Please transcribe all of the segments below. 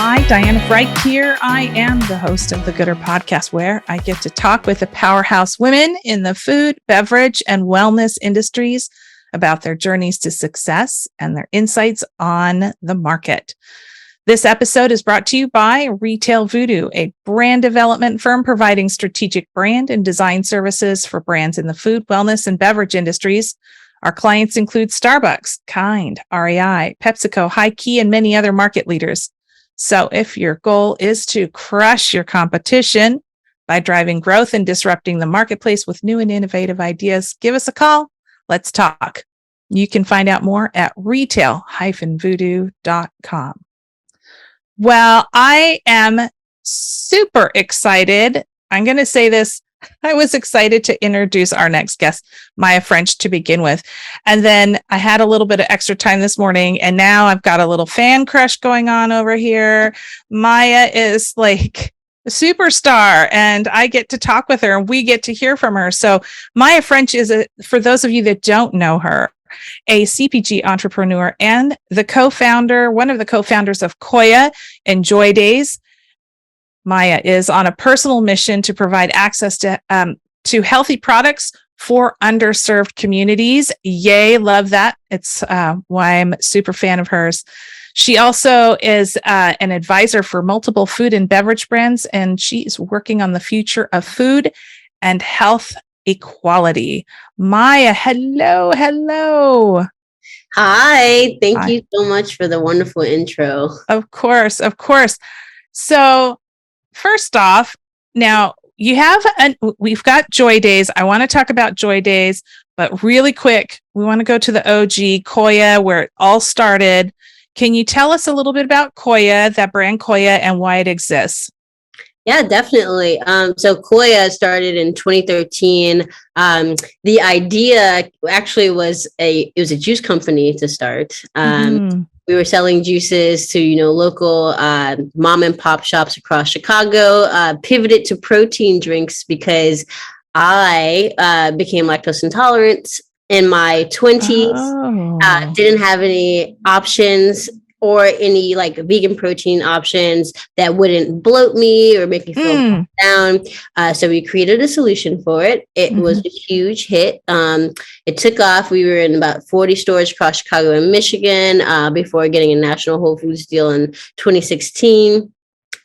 Hi, Diana Bright here. I am the host of the Gooder Podcast, where I get to talk with the powerhouse women in the food, beverage, and wellness industries about their journeys to success and their insights on the market. This episode is brought to you by Retail Voodoo, a brand development firm providing strategic brand and design services for brands in the food, wellness, and beverage industries. Our clients include Starbucks, Kind, REI, PepsiCo, High Key, and many other market leaders. So if your goal is to crush your competition by driving growth and disrupting the marketplace with new and innovative ideas, give us a call. Let's talk. You can find out more at retail-voodoo.com. Well, I am super excited. I'm going to say this. I was excited to introduce our next guest, Maya French, to begin with. And then I had a little bit of extra time this morning, and now I've got a little fan crush going on over here. Maya is like a superstar, and I get to talk with her, and we get to hear from her. So Maya French is, for those of you that don't know her, a CPG entrepreneur and one of the co-founders of Koia and Joydays. Maya is on a personal mission to provide access to healthy products for underserved communities. Yay, love that. It's why I'm a super fan of hers. She also is an advisor for multiple food and beverage brands, and she is working on the future of food and health equality. Maya, hello. Hi, thank you so much for the wonderful intro. Of course. So, first off, now we've got Joydays. I want to talk about Joydays, but really quick, we want to go to the OG Koia, where it all started. Can you tell us a little bit about Koia, that brand Koia, and why it exists? Yeah, definitely. So Koia started in 2013. The idea actually was a juice company to start. We were selling juices to, local mom and pop shops across Chicago, pivoted to protein drinks because I became lactose intolerant in my 20s, didn't have any options or any like vegan protein options that wouldn't bloat me or make me feel down. So we created a solution for it. It was a huge hit. It took off. We were in about 40 stores across Chicago and Michigan before getting a national Whole Foods deal in 2016.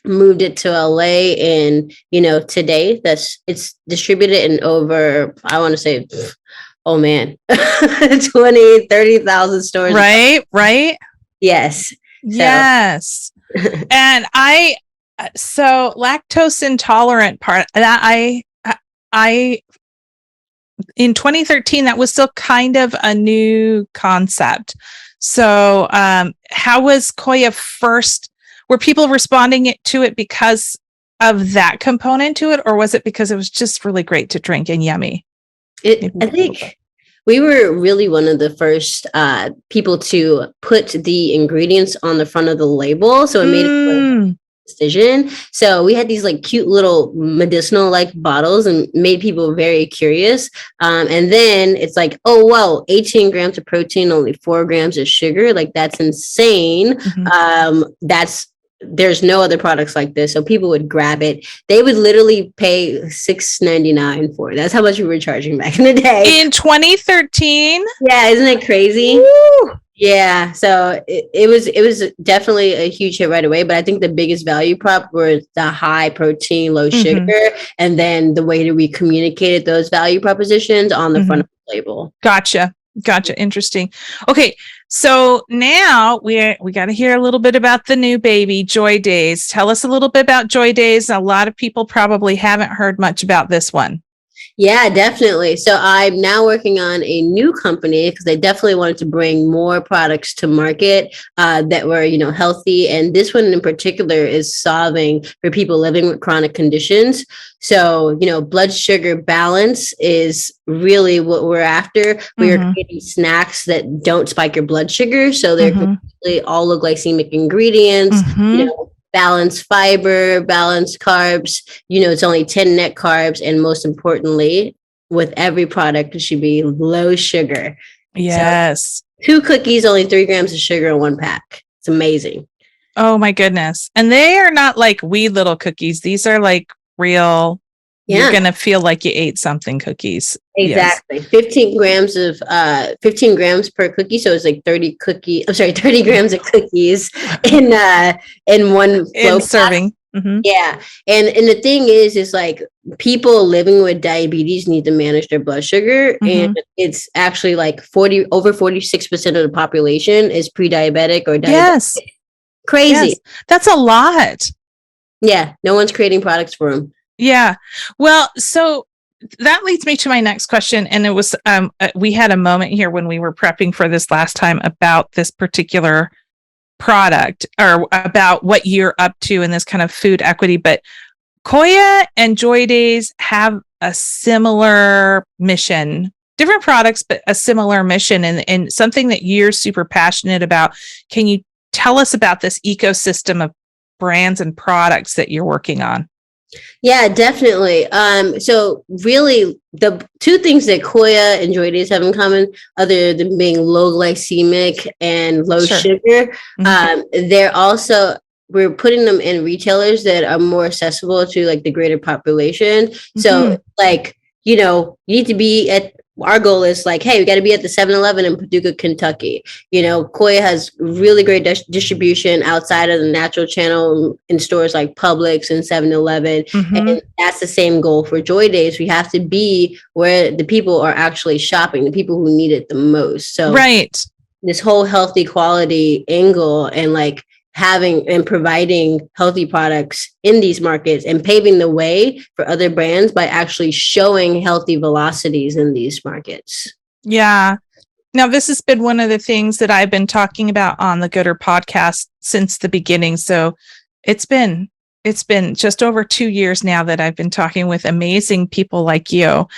Moved it to LA, and today it's distributed in over, I want to say, 20,000-30,000 stores. Right. Yes. Yes. And so lactose intolerant part, that I in 2013, that was still kind of a new concept. So how was Koia first? Were people responding to it because of that component to it, or was it because it was just really great to drink and yummy? I think we were really one of the first people to put the ingredients on the front of the label. So it made a decision. So we had these like cute little medicinal like bottles and made people very curious. And then it's like, oh, wow, 18 grams of protein, only 4 grams of sugar. Like, that's insane. There's no other products like this. So people would grab it. They would literally pay $6.99 for it. That's how much we were charging back in the day. In 2013? Yeah, isn't it crazy? Woo! Yeah, so it was definitely a huge hit right away. But I think the biggest value prop was the high protein, low sugar, and then the way that we communicated those value propositions on the front of the label. Gotcha. Interesting. Okay, so now we got to hear a little bit about the new baby, Joydays. Tell us a little bit about Joydays. A lot of people probably haven't heard much about this one. Yeah, definitely. So I'm now working on a new company because I definitely wanted to bring more products to market that were, healthy. And this one in particular is solving for people living with chronic conditions. So, blood sugar balance is really what we're after. We are creating snacks that don't spike your blood sugar. So they're completely all low glycemic ingredients, balanced fiber, balanced carbs. It's only 10 net carbs. And most importantly, with every product, it should be low sugar. Yes. So 2 cookies, only 3 grams of sugar in 1 pack. It's amazing. Oh my goodness. And they are not like wee little cookies. These are like real, you're going to feel like you ate something cookies. Exactly. Yes. 15 grams per cookie. So it's like 30 grams of cookies in one flow serving. Mm-hmm. Yeah. And the thing is like people living with diabetes need to manage their blood sugar. Mm-hmm. And it's actually like over 46% of the population is pre-diabetic or diabetic. Yes. Crazy. Yes. That's a lot. Yeah. No one's creating products for them. Yeah. Well, so that leads me to my next question. And it was, we had a moment here when we were prepping for this last time about this particular product or about what you're up to in this kind of food equity. But Koia and Joydays have a similar mission, different products, but a similar mission and something that you're super passionate about. Can you tell us about this ecosystem of brands and products that you're working on? Yeah, definitely. So really the two things that Koia and Joydays have in common, other than being low glycemic and low sugar, we're putting them in retailers that are more accessible to like the greater population. So like, you need to be our goal is like, hey, we got to be at the 7-Eleven in Paducah, Kentucky. Koia has really great distribution outside of the natural channel in stores like Publix and 7-Eleven. And that's the same goal for Joydays. We have to be where the people are actually shopping, the people who need it the most. So this whole healthy quality angle and like having and providing healthy products in these markets and paving the way for other brands by actually showing healthy velocities in these markets. Yeah. Now, this has been one of the things that I've been talking about on the Gooder podcast since the beginning. So it's been just over 2 years now that I've been talking with amazing people like you.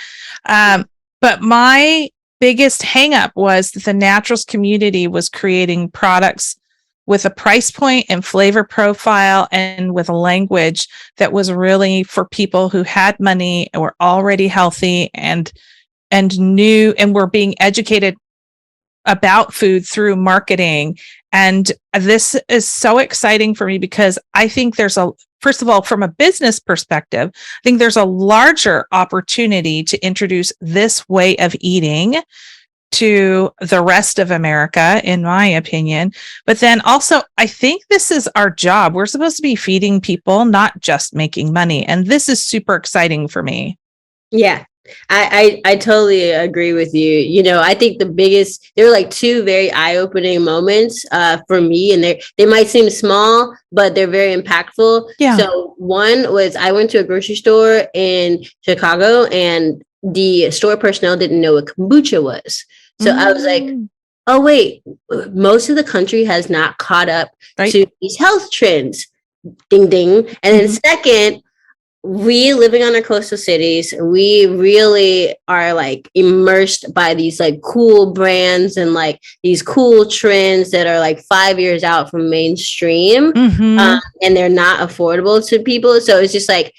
But my biggest hangup was that the naturals community was creating products with a price point and flavor profile and with a language that was really for people who had money, were already healthy and knew and were being educated about food through marketing. And this is so exciting for me because I think first of all, from a business perspective, I think there's a larger opportunity to introduce this way of eating to the rest of America, in my opinion. But then also, I think this is our job. We're supposed to be feeding people, not just making money. And this is super exciting for me. Yeah, I totally agree with you. I think there were like two very eye-opening moments for me, and they might seem small, but they're very impactful. Yeah. So one was I went to a grocery store in Chicago and the store personnel didn't know what kombucha was. So I was like, oh, wait, most of the country has not caught up to these health trends. Ding, ding. And then second, we living on our coastal cities, we really are like immersed by these like cool brands and like these cool trends that are like 5 years out from mainstream and they're not affordable to people. So it's just like,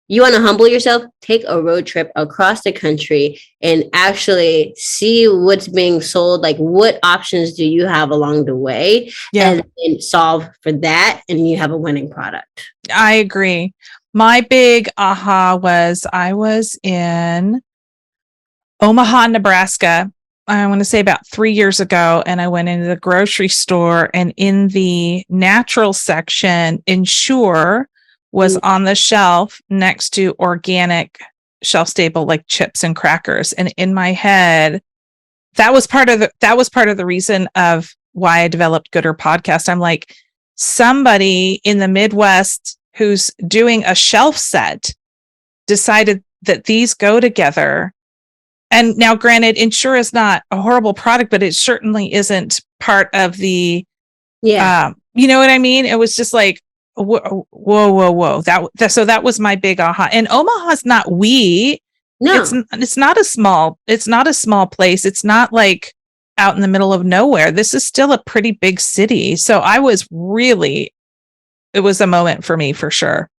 you want to humble yourself, take a road trip across the country and actually see what's being sold. Like what options do you have along the way and solve for that. And you have a winning product. I agree. My big aha was I was in Omaha, Nebraska. I want to say about 3 years ago. And I went into the grocery store and in the natural section, Ensure was on the shelf next to organic shelf stable like chips and crackers. And in my head, that was part of the reason of why I developed Gooder Podcast. I'm like, somebody in the Midwest who's doing a shelf set decided that these go together. And now granted, Ensure is not a horrible product, but it certainly isn't part of the, you know what I mean? It was just like, whoa. So that was my big aha. And Omaha's not no, it's not a small place. It's not like out in the middle of nowhere. This is still a pretty big city. So it was a moment for me for sure.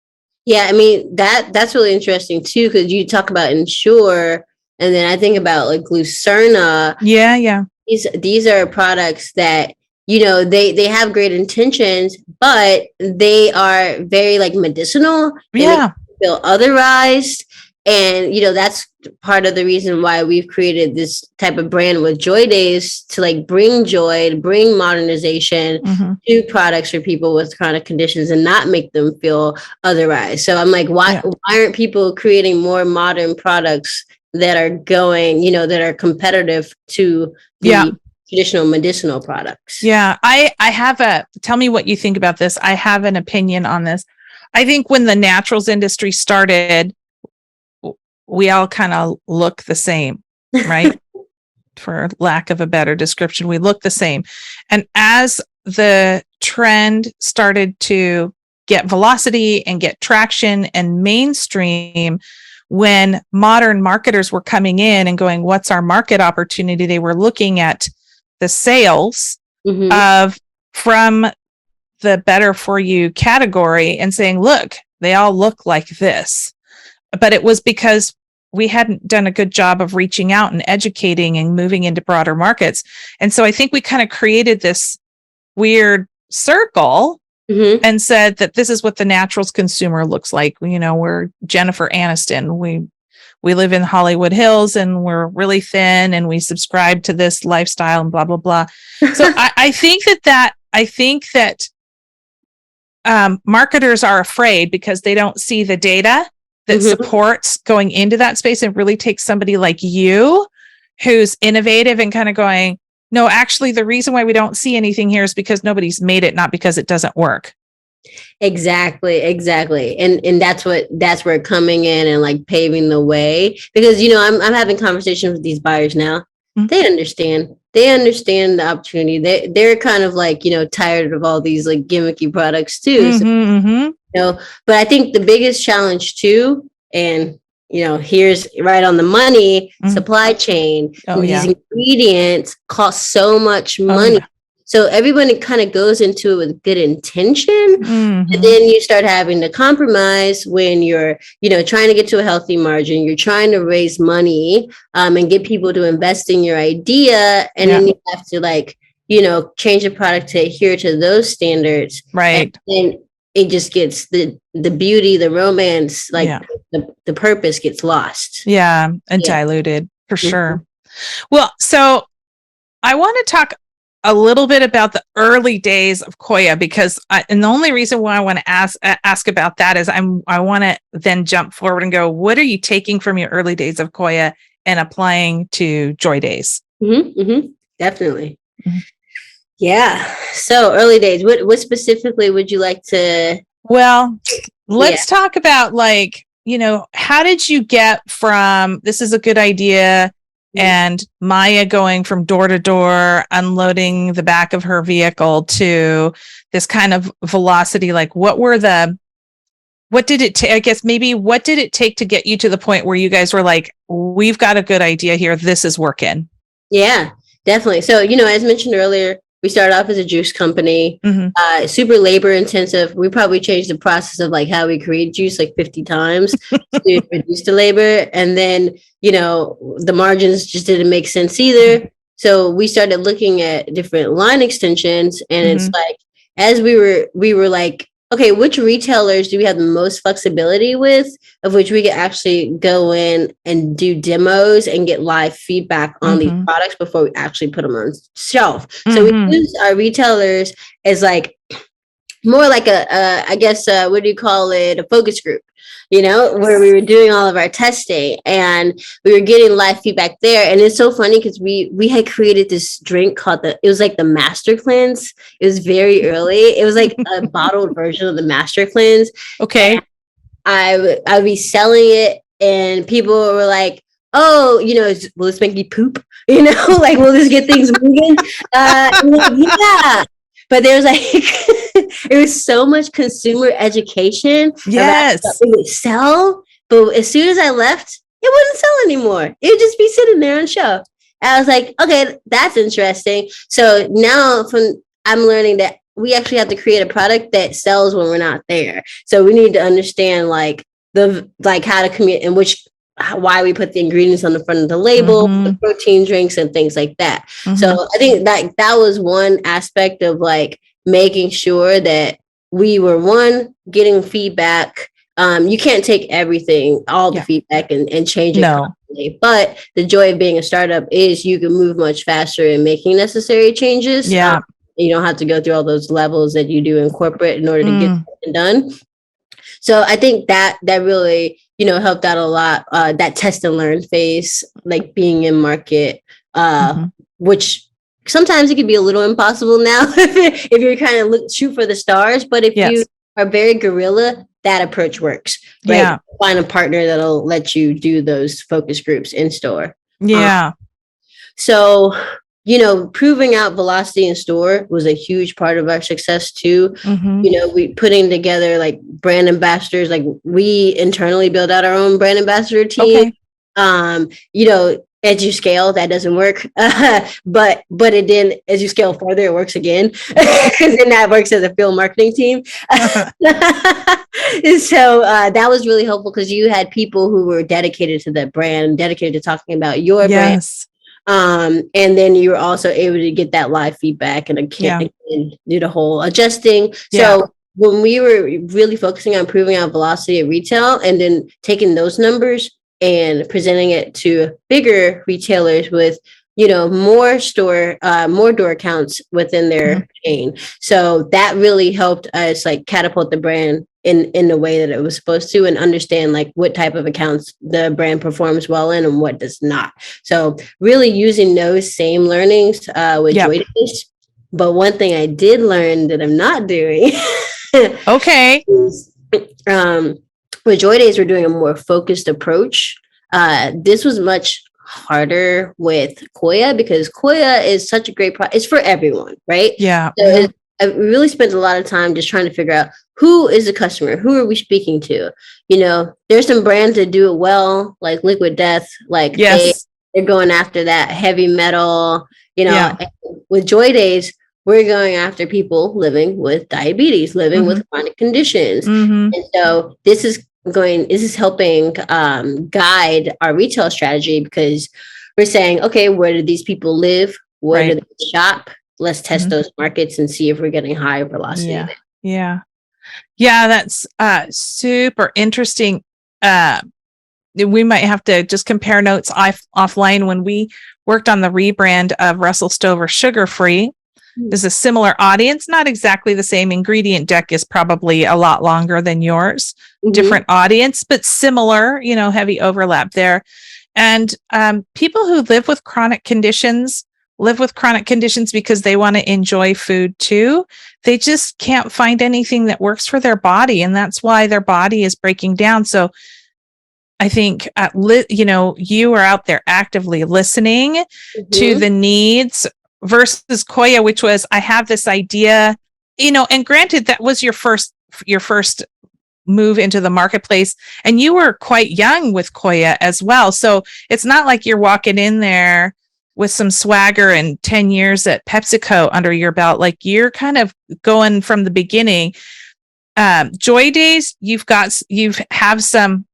Yeah. I mean, that's really interesting too, because you talk about Ensure and then I think about like Glucerna. Yeah. These are products that they have great intentions, but they are very like medicinal. They make you feel otherized. And, that's part of the reason why we've created this type of brand with Joydays, to like bring joy, bring modernization to products for people with chronic conditions and not make them feel otherized. So I'm like, why aren't people creating more modern products that are going, that are competitive to the traditional medicinal products? Yeah. I have tell me what you think about this. I have an opinion on this. I think when the naturals industry started, we all kind of look the same, right? For lack of a better description, we look the same. And as the trend started to get velocity and get traction and mainstream, when modern marketers were coming in and going, what's our market opportunity? They were looking at the sales from the better for you category and saying, look, they all look like this. But it was because we hadn't done a good job of reaching out and educating and moving into broader markets. And so I think we kind of created this weird circle and said that this is what the naturals consumer looks like. We're Jennifer Aniston. We live in Hollywood Hills and we're really thin and we subscribe to this lifestyle and blah, blah, blah. So I think that marketers are afraid because they don't see the data that supports going into that space, and really takes somebody like you who's innovative and kind of going, no, actually the reason why we don't see anything here is because nobody's made it, not because it doesn't work. Exactly. And that's where coming in and like paving the way, because, I'm having conversations with these buyers now. They understand the opportunity. They're kind of like, tired of all these like gimmicky products too. But I think the biggest challenge too, and here's right on the money, supply chain. These ingredients cost so much money. So everybody kind of goes into it with good intention. And then you start having to compromise when you're, trying to get to a healthy margin. You're trying to raise money and get people to invest in your idea. And then you have to like, change the product to adhere to those standards. Right. And it just gets the beauty, the romance, like the purpose gets lost. Yeah. And diluted for sure. Well, so I want to talk a little bit about the early days of Koia, because and the only reason why I want to ask about that is I want to then jump forward and go, what are you taking from your early days of Koia and applying to Joydays? Definitely. Yeah. So early days, what specifically would you like to? Well, let's talk about like, how did you get from, this is a good idea, and Maya going from door to door, unloading the back of her vehicle, to this kind of velocity? Like, what did it take? I guess maybe what did it take to get you to the point where you guys were like, we've got a good idea here, this is working? Yeah, definitely. So, as mentioned earlier, we started off as a juice company, super labor intensive. We probably changed the process of like how we create juice like 50 times to reduce the labor. And then, the margins just didn't make sense either. So we started looking at different line extensions, and it's like, as we were like, okay, which retailers do we have the most flexibility with, of which we could actually go in and do demos and get live feedback on these products before we actually put them on shelf. So we use our retailers as like more like I guess, what do you call it? A focus group, where we were doing all of our testing and we were getting live feedback there. And it's so funny because we had created this drink called it was like the Master Cleanse. It was very early. It was like a bottled version of the Master Cleanse. Okay. And I would be selling it and people were like, oh, will this make me poop? Like, will this get things moving? Yeah. But there was like, it was so much consumer education. Yes. About it would sell. But as soon as I left, it wouldn't sell anymore. It would just be sitting there on shelf. I was like, okay, that's interesting. So now I'm learning that we actually have to create a product that sells when we're not there. So we need to understand like how to commute and which why we put the ingredients on the front of the label, the protein drinks and things like that. So I think that was one aspect of like making sure that we were getting feedback. You can't take everything, all the feedback and change it. No. But the joy of being a startup is you can move much faster in making necessary changes. Yeah. You don't have to go through all those levels that you do in corporate in order to get it done. So I think that really, helped out a lot. That test and learn phase, like being in market, which sometimes it can be a little impossible now if you're kind of shoot for the stars. But if you are very guerrilla, that approach works. Right? Yeah. Find a partner that'll let you do those focus groups in store. Yeah. So, proving out velocity in store was a huge part of our success too. We putting together like brand ambassadors, like we internally build out our own brand ambassador team. As you scale, that doesn't work. But it then, as you scale further, it works again. Because then that works as a field marketing team. So that was really helpful because you had people who were dedicated to the brand, dedicated to talking about your brand. And then you were also able to get that live feedback and do the whole adjusting. So when we were really focusing on proving out velocity at retail and then taking those numbers and presenting it to bigger retailers with, more door counts within their chain. So that really helped us like catapult the brand in the way that it was supposed to and understand like what type of accounts the brand performs well in and what does not. So really using those same learnings with Joydays. But one thing I did learn that I'm not doing. Is, with Joydays, we're doing a more focused approach. This was much harder with Koia because Koia is such a great product. It's for everyone, right? Yeah. So I really spent a lot of time just trying to figure out who is the customer, who are we speaking to? There's some brands that do it well, like Liquid Death, like they're going after that heavy metal. With Joydays, we're going after people living with diabetes, living with chronic conditions, and so this is helping guide our retail strategy because we're saying, okay, where do these people live? Where do they shop? Let's test those markets and see if we're getting higher velocity. Yeah, that's super interesting. We might have to just compare notes offline. When we worked on the rebrand of Russell Stover Sugar Free, there's a similar audience, not exactly the same. Ingredient deck is probably a lot longer than yours, different audience, but similar, heavy overlap there. And people who live with chronic conditions because they want to enjoy food too. They just can't find anything that works for their body. And that's why their body is breaking down. So I think, you are out there actively listening to the needs versus Koia, which was, I have this idea, and granted that was your first move into the marketplace and you were quite young with Koia as well. So it's not like you're walking in there with some swagger and 10 years at PepsiCo under your belt. Like you're kind of going from the beginning. Joydays, you have some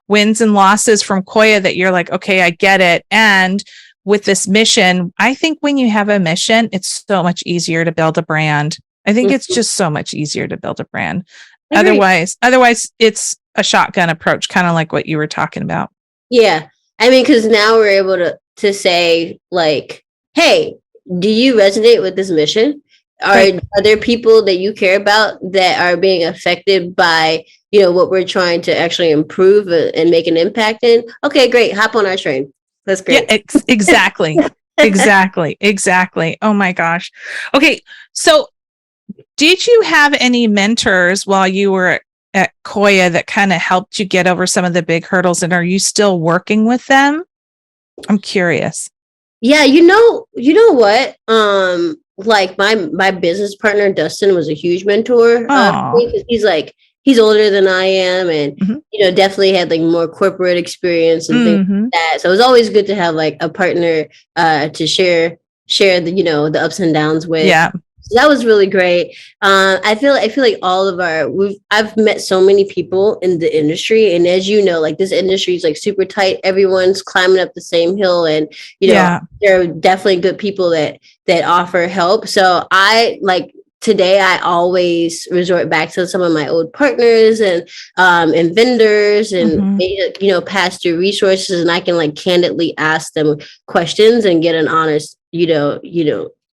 wins and losses from Koia that you're like, okay, I get it. And with this mission, I think when you have a mission, it's so much easier to build a brand. I think it's just so much easier to build a brand. Otherwise it's a shotgun approach, kind of like what you were talking about. Yeah. I mean, because now we're able to say like, hey, do you resonate with this mission? Are there people that you care about that are being affected by, what we're trying to actually improve and make an impact in? Okay, great. Hop on our train. That's great. Yeah, exactly. Exactly. Oh my gosh. Okay. So did you have any mentors while you were at Koia that kind of helped you get over some of the big hurdles? And are you still working with them? I'm curious. Yeah. You know what? Like my business partner, Dustin, was a huge mentor. Because he's older than I am and, definitely had like more corporate experience and things like that. So it was always good to have like a partner to share the, the ups and downs with. Yeah. So that was really great. I feel like I've met so many people in the industry, and as you know, like this industry is like super tight. Everyone's climbing up the same hill, and Yeah. there are definitely good people that offer help. So today I always resort back to some of my old partners and vendors and pass through resources, and I can like candidly ask them questions and get an honest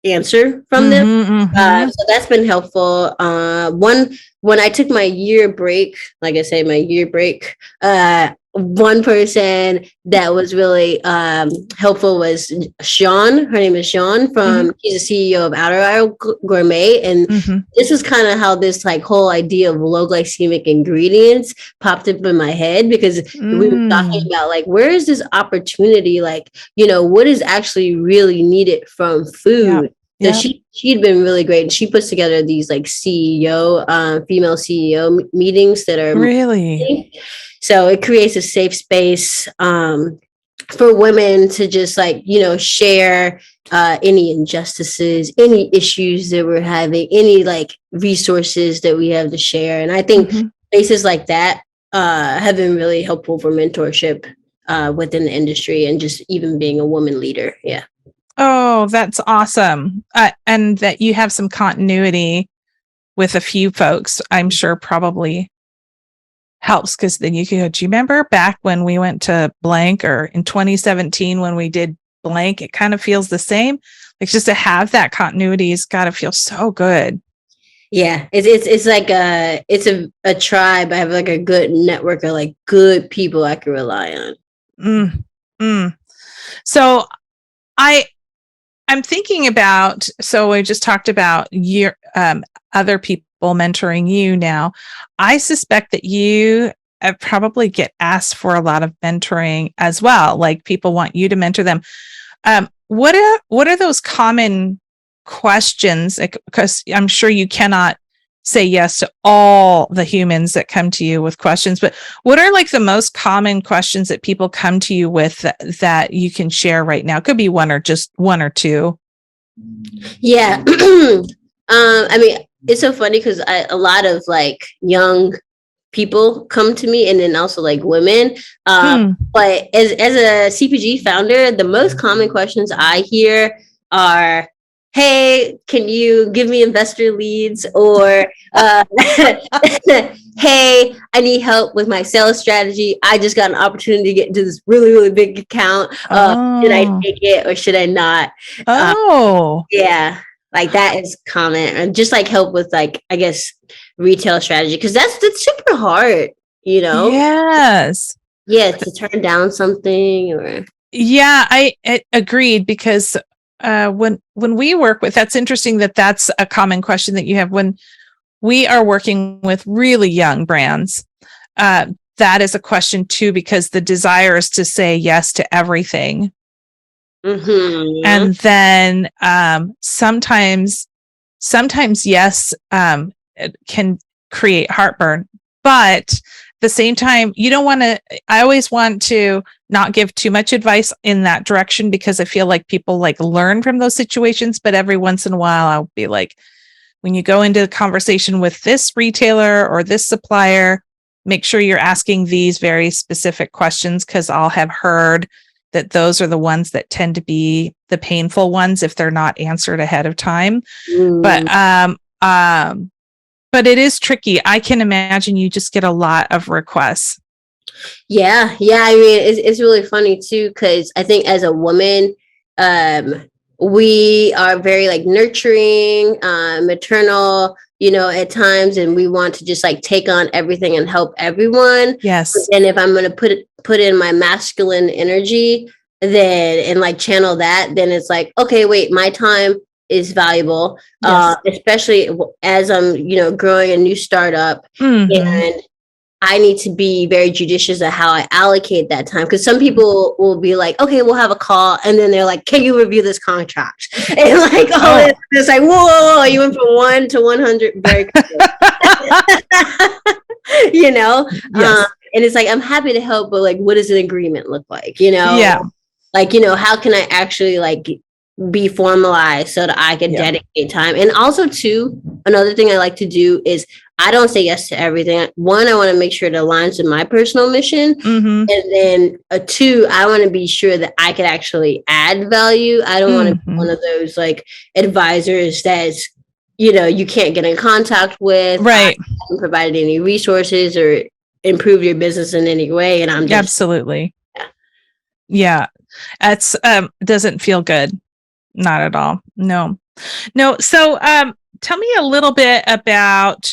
answer from them. So that's been helpful. When I took my year break, like I say, my year break, one person that was really helpful was Sean. Her name is Sean he's the CEO of Outer Isle Gourmet. And this is kind of how this like whole idea of low glycemic ingredients popped up in my head, because we were talking about like, where is this opportunity? Like, what is actually really needed from food? So she'd been really great. And she puts together these like female CEO meetings that are really. So it creates a safe space for women to just like, share any injustices, any issues that we're having, any like resources that we have to share. And I think places like that have been really helpful for mentorship within the industry and just even being a woman leader. Yeah. Oh, that's awesome. And that you have some continuity with a few folks, I'm sure probably helps, because then you can go, do you remember back when we went to blank, or in 2017 when we did blank? It kind of feels the same. Like, just to have that continuity has got to feel so good. Yeah, it's like a tribe. I have like a good network of like good people I can rely on. So I'm thinking about, so we just talked about your other people mentoring you now. I suspect that you probably get asked for a lot of mentoring as well. Like, people want you to mentor them. What are those common questions? Because I'm sure you cannot say yes to all the humans that come to you with questions, but what are like the most common questions that people come to you with that you can share right now? It could be one or just one or two. Yeah. I mean, it's so funny because a lot of like young people come to me, and then also like women. But as a CPG founder, the most common questions I hear are, hey, can you give me investor leads? Or, hey, I need help with my sales strategy. I just got an opportunity to get into this really, really big account. Should I take it or should I not? Yeah, like that is common. And just like help with like, I guess, retail strategy, because that's super hard, Yes. Yeah, to turn down something or. Yeah, I agreed, because when we work with, that's interesting that's a common question that you have when we are working with really young brands. That is a question too, because the desire is to say yes to everything. And then sometimes yes can create heartburn, but the same time, you don't want to, I always want to not give too much advice in that direction, because I feel like people like learn from those situations. But every once in a while, I'll be like, when you go into a conversation with this retailer or this supplier, make sure you're asking these very specific questions, because I'll have heard that those are the ones that tend to be the painful ones if they're not answered ahead of time. But it is tricky. I can imagine you just get a lot of requests. Yeah. I mean, it's really funny too, because I think as a woman, we are very like nurturing, maternal, at times, and we want to just like take on everything and help everyone. Yes. And if I'm going to put in my masculine energy, and like channel that, then it's like, okay, wait, my time is valuable, especially as I'm, growing a new startup, and I need to be very judicious of how I allocate that time. Because some people will be like, okay, we'll have a call. And then they're like, can you review this contract? And like, it's like, whoa, you went from 1 to 100 very quickly. Yes. And it's like, I'm happy to help, but like, what does an agreement look like? Yeah. Like, how can I actually like be formalized so that I can dedicate time. And also, too, another thing I like to do is I don't say yes to everything. One, I want to make sure it aligns with my personal mission. And then two, I want to be sure that I can actually add value. I don't want to be one of those like advisors that's, you can't get in contact with. Right. I haven't provided any resources or improve your business in any way. And I'm just. Absolutely. Yeah. It's, doesn't feel good. Not at all. No. So, tell me a little bit about,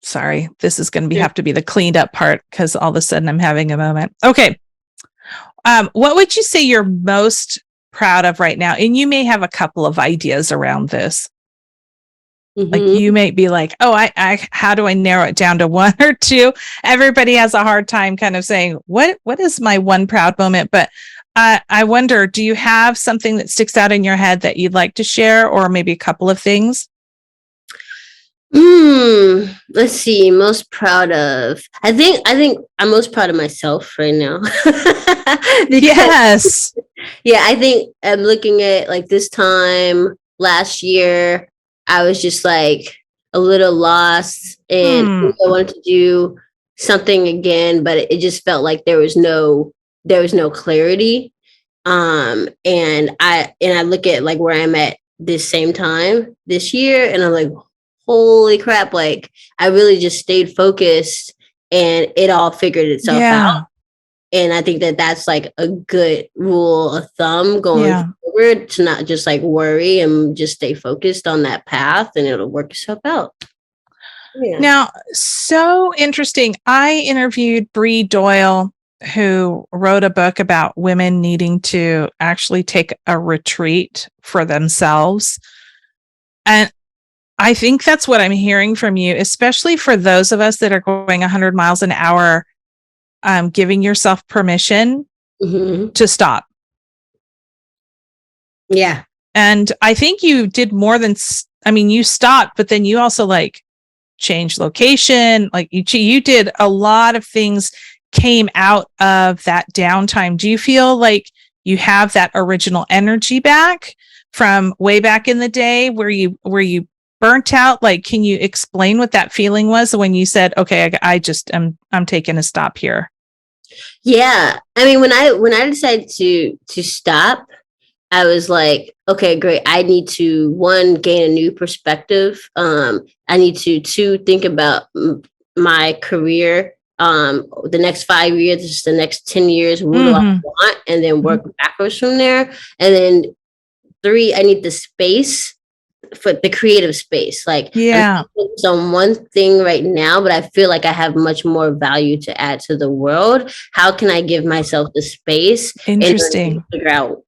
sorry, this is going to have to be the cleaned up part because all of a sudden I'm having a moment. Okay. What would you say you're most proud of right now? And you may have a couple of ideas around this. Like you may be like, how do I narrow it down to one or two? Everybody has a hard time kind of saying, what is my one proud moment? But I wonder, do you have something that sticks out in your head that you'd like to share, or maybe a couple of things? Let's see. Most proud of. I think I'm most proud of myself right now. Yes. Yeah, I think I'm looking at like this time last year, I was just like a little lost and I wanted to do something again, but it just felt like there was no clarity. And I look at like where I'm at this same time this year, and I'm like, holy crap, like I really just stayed focused and it all figured itself out. And I think that that's like a good rule of thumb going forward, to not just like worry and just stay focused on that path, and it'll work itself out. Yeah. Now, so interesting. I interviewed Bree Doyle, who wrote a book about women needing to actually take a retreat for themselves. And I think that's what I'm hearing from you, especially for those of us that are going 100 miles an hour, giving yourself permission to stop. Yeah. And I think you did more than, you stopped, but then you also like changed location. Like you did a lot of things came out of that downtime. Do you feel like you have that original energy back from way back in the day where you burnt out? Like, can you explain what that feeling was when you said, okay, I'm taking a stop here? Yeah. I mean, when I decided to stop, I was like, okay, great. I need to, one, gain a new perspective. I need to, two, think about my career, the next 5 years, just the next 10 years, what do I want? And then work backwards from there. And then three, I need the space, for the creative space. Like, I'm focused on one thing right now, but I feel like I have much more value to add to the world. How can I give myself the space? Interesting. And figure out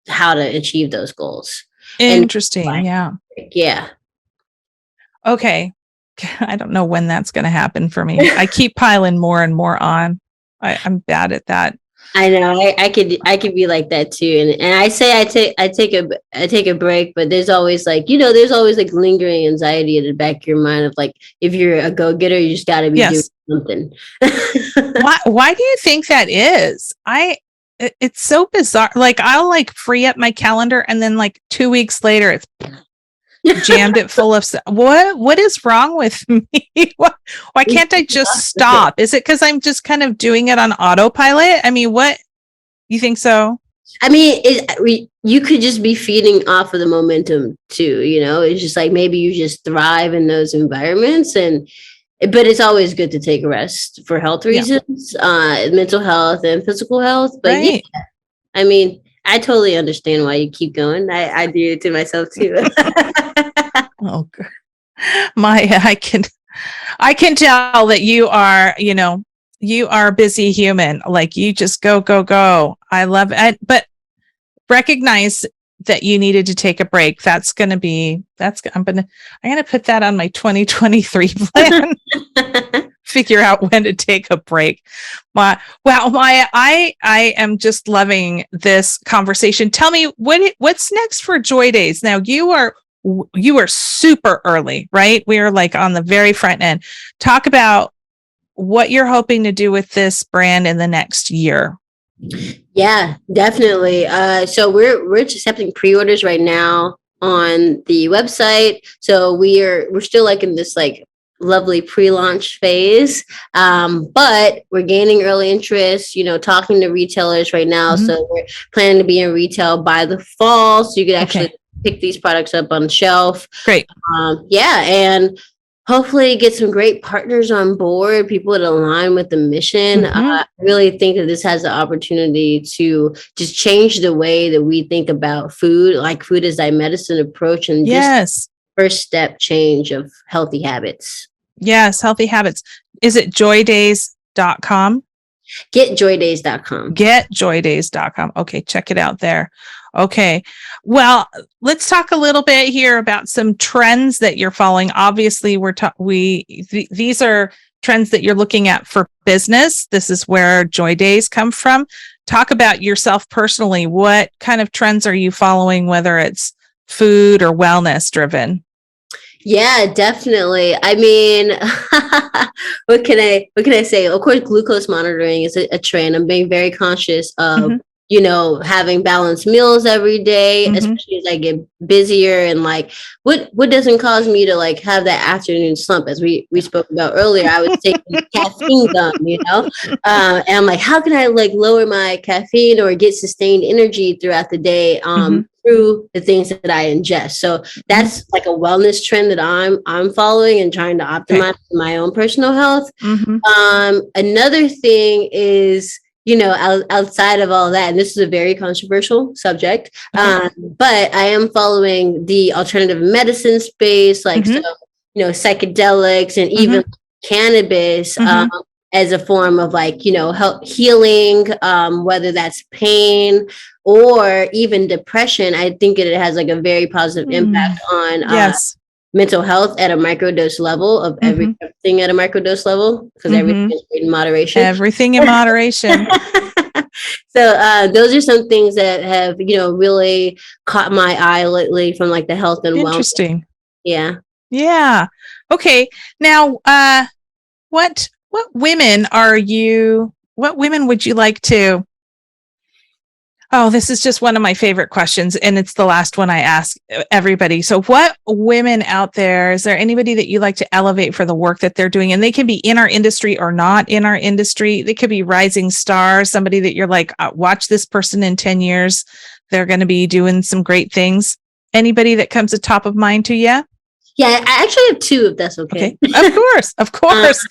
how to achieve those goals. Interesting. Yeah. Okay. I don't know when that's going to happen for me. I keep piling more and more on. I'm bad at that. I know. I could be like that too. And I say I take a break, but there's always like, there's always like lingering anxiety in the back of your mind of like, if you're a go-getter, you just got to be doing something. Why do you think that is? It's so bizarre. Like I'll like free up my calendar and then like 2 weeks later it's jammed it full of stuff. What is wrong with me? Why can't I just stop? Is it because I'm just kind of doing it on autopilot? I mean, what you think so? I mean, you could just be feeding off of the momentum too. It's just like maybe you just thrive in those environments, but it's always good to take a rest for health reasons, mental health and physical health. But yeah, I mean, I totally understand why you keep going. I do it to myself too. Oh, God. I can tell that you are, you are a busy human. Like you just go, go, go. I love it. But recognize that you needed to take a break. I'm going to put that on my 2023 plan. Figure out when to take a break. I am just loving this conversation. Tell me what's next for Joy Days. Now you are super early, right? We are like on the very front end. Talk about what you're hoping to do with this brand in the next year. Yeah, definitely. So we're just accepting pre-orders right now on the website. So we're still like in this like lovely pre-launch phase. But we're gaining early interest, talking to retailers right now. Mhm. So we're planning to be in retail by the fall. So you could actually Okay. pick these products up on the shelf. Great. Yeah, and hopefully get some great partners on board, people that align with the mission. Mhm. I really think that this has the opportunity to just change the way that we think about food, like food as a medicine approach, and just Yes. first step change of healthy habits. Yes. Healthy habits. Is it joydays.com? Getjoydays.com. Getjoydays.com. Okay. Check it out there. Okay. Well, let's talk a little bit here about some trends that you're following. Obviously, these are trends that you're looking at for business. This is where Joy Days come from. Talk about yourself personally. What kind of trends are you following, whether it's food or wellness driven? Yeah, definitely. I mean, what can I say? Of course, glucose monitoring is a trend. I'm being very conscious of, Mhm. having balanced meals every day, Mhm. especially as I get busier, and like what doesn't cause me to like have that afternoon slump as we spoke about earlier. I was taking caffeine gum. And I'm like, how can I like lower my caffeine or get sustained energy throughout the day? Mhm. Through the things that I ingest. So Mhm. that's like a wellness trend that I'm following and trying to Okay. optimize my own personal health. Mhm. Another thing is, outside of all that, and this is a very controversial subject, Okay. but I am following the alternative medicine space, like so, Mhm. psychedelics and Mhm. even cannabis. Mhm. As a form of like help healing, whether that's pain or even depression. I think it has like a very positive impact Mm. on Yes. mental health at a microdose level of Mhm. everything at a microdose level, because everything Mhm. is in moderation. Everything in moderation. So those are some things that have really caught my eye lately from like the health and wellness. Interesting. Yeah. Yeah. Okay. Now, what women would you like to? Oh, this is just one of my favorite questions, and it's the last one I ask everybody. So, what women out there, is there anybody that you like to elevate for the work that they're doing? And they can be in our industry or not in our industry. They could be rising stars, somebody that you're like, watch this person in 10 years. They're going to be doing some great things. Anybody that comes to top of mind to you? Yeah, I actually have two, if that's okay. Okay. Of course. Of Um, course.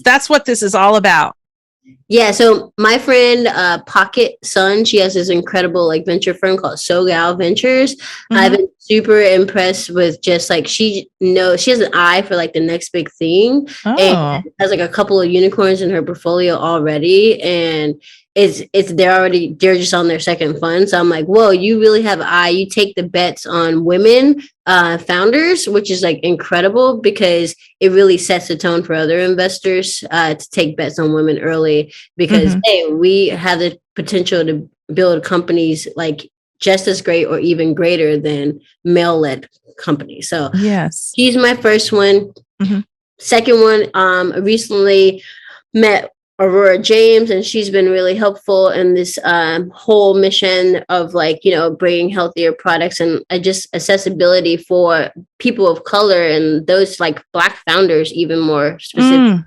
That's what this is all about. Yeah, so my friend Pocket Sun, she has this incredible like venture firm called SoGal Ventures. I've Mm-hmm. been super impressed with just like she has an eye for like the next big thing, and Oh, has like a couple of unicorns in her portfolio already, and they're just on their second fund. So I'm like, whoa, you really have an eye. You take the bets on women founders, which is like incredible because it really sets the tone for other investors to take bets on women early, because mm-hmm. hey, we have the potential to build companies like just as great or even greater than male-led companies. So Yes. he's my first one. Mm-hmm. Second one, recently met Aurora James, and she's been really helpful in this whole mission of like, bringing healthier products and just accessibility for people of color and those like Black founders, even more specific.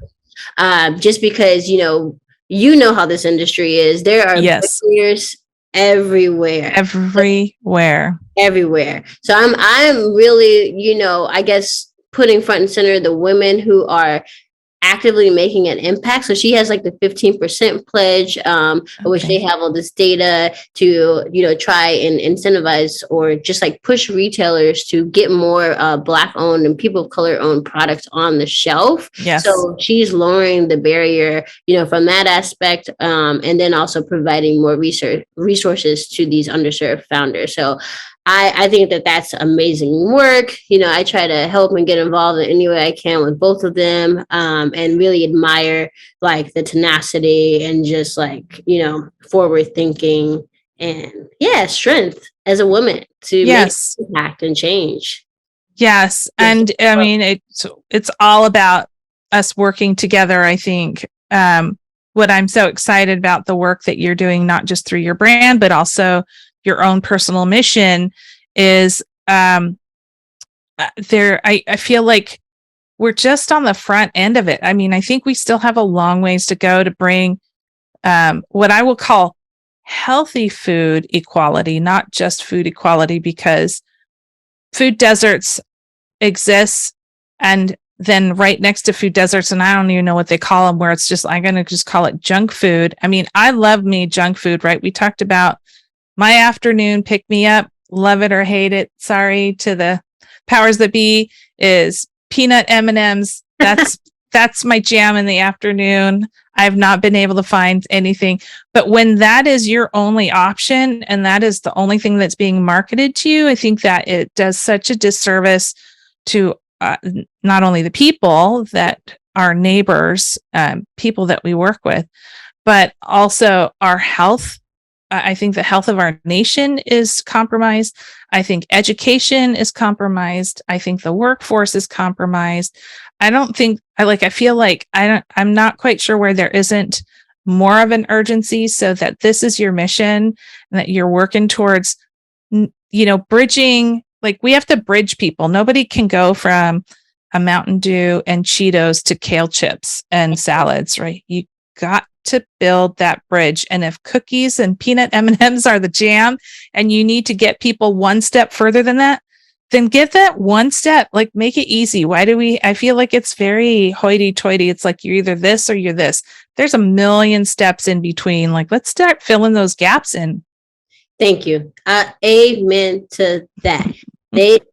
Mm. Just because, how this industry is. There are Yes. barriers everywhere. Everywhere. Everywhere. So I'm really, I guess putting front and center the women who are actively making an impact. So she has like the 15% pledge, which they Okay. have all this data to, try and incentivize or just like push retailers to get more Black owned and people of color owned products on the shelf. Yes. So she's lowering the barrier, from that aspect, and then also providing more resources to these underserved founders. So I think that that's amazing work. I try to help and get involved in any way I can with both of them, and really admire like the tenacity and just like, forward thinking and yeah, strength as a woman to make Yes. impact and change. Yes. And I mean, it's all about us working together, I think. what I'm so excited about the work that you're doing, not just through your brand, but also your own personal mission is I feel like we're just on the front end of it. I mean, I think we still have a long ways to go to bring what I will call healthy food equality, not just food equality, because food deserts exist, and then right next to food deserts, and I don't even know what they call them, where it's just, I'm going to just call it junk food. I mean, I love me junk food, right? We talked about my afternoon pick me up, love it or hate it. Sorry to the powers that be, is peanut M&Ms. That's my jam in the afternoon. I've not been able to find anything. But when that is your only option and that is the only thing that's being marketed to you, I think that it does such a disservice to not only the people that are neighbors, people that we work with, but also our health. I think the health of our nation is compromised. I think education is compromised. I think the workforce is compromised. I feel like I'm not quite sure where there isn't more of an urgency, so that this is your mission and that you're working towards, bridging. Like, we have to bridge people. Nobody can go from a Mountain Dew and Cheetos to kale chips and salads, right? You got to build that bridge. And if cookies and peanut M&Ms are the jam and you need to get people one step further than that, then get that one step, like, make it easy. I feel like it's very hoity-toity. It's like you're either this or you're this. There's a million steps in between. Like, let's start filling those gaps in. Thank you. Amen to that.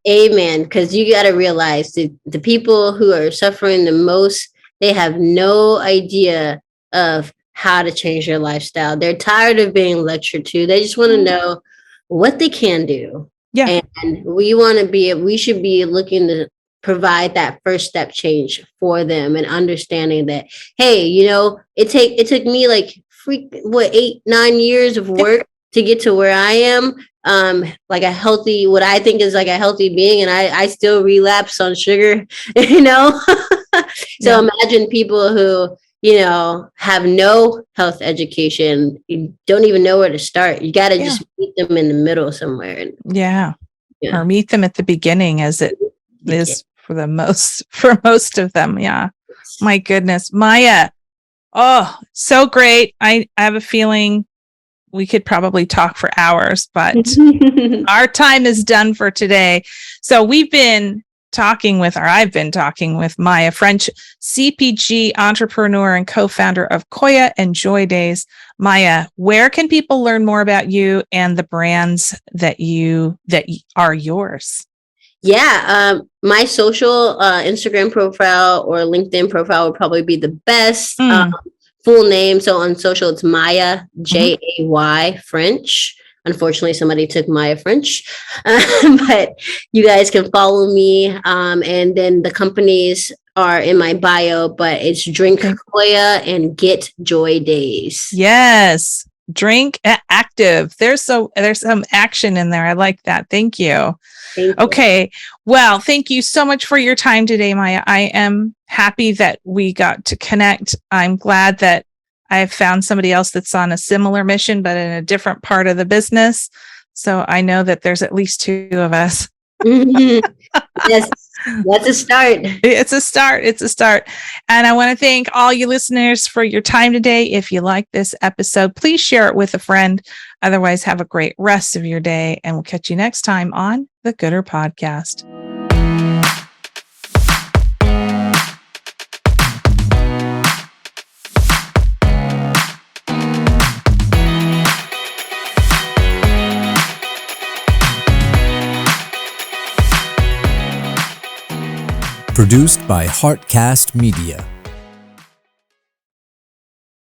Amen. Because you got to realize the people who are suffering the most, they have no idea of how to change their lifestyle. They're tired of being lectured to. They just want to know what they can do. Yeah. And we should be looking to provide that first step change for them, and understanding that, hey, it took me like 8-9 years of work to get to where I am. Like what I think is like a healthy being, and I still relapse on sugar, So imagine people who, have no health education, you don't even know where to start. You got to just meet them in the middle somewhere. Yeah. Or meet them at the beginning, as it is for most of them. Yeah. My goodness. Maya. Oh, so great. I have a feeling we could probably talk for hours, but our time is done for today. So I've been talking with Maya French, CPG entrepreneur and co-founder of Koia and Joydays. Maya, where can people learn more about you and the brands that are yours? Yeah, my social Instagram profile or LinkedIn profile would probably be the best. Full name. So on social, it's Maya, Jay French. Unfortunately, somebody took Maya French, but you guys can follow me. And then the companies are in my bio, but it's Drink Koia and Get Joydays. Yes. Drink active. There's some action in there. I like that. Thank you. Okay. Well, thank you so much for your time today, Maya. I am happy that we got to connect. I'm glad that I've found somebody else that's on a similar mission, but in a different part of the business. So I know that there's at least two of us. Yes, that's a start. It's a start. And I want to thank all you listeners for your time today. If you like this episode, please share it with a friend. Otherwise, have a great rest of your day. And we'll catch you next time on the Gooder Podcast. Produced by Heartcast Media.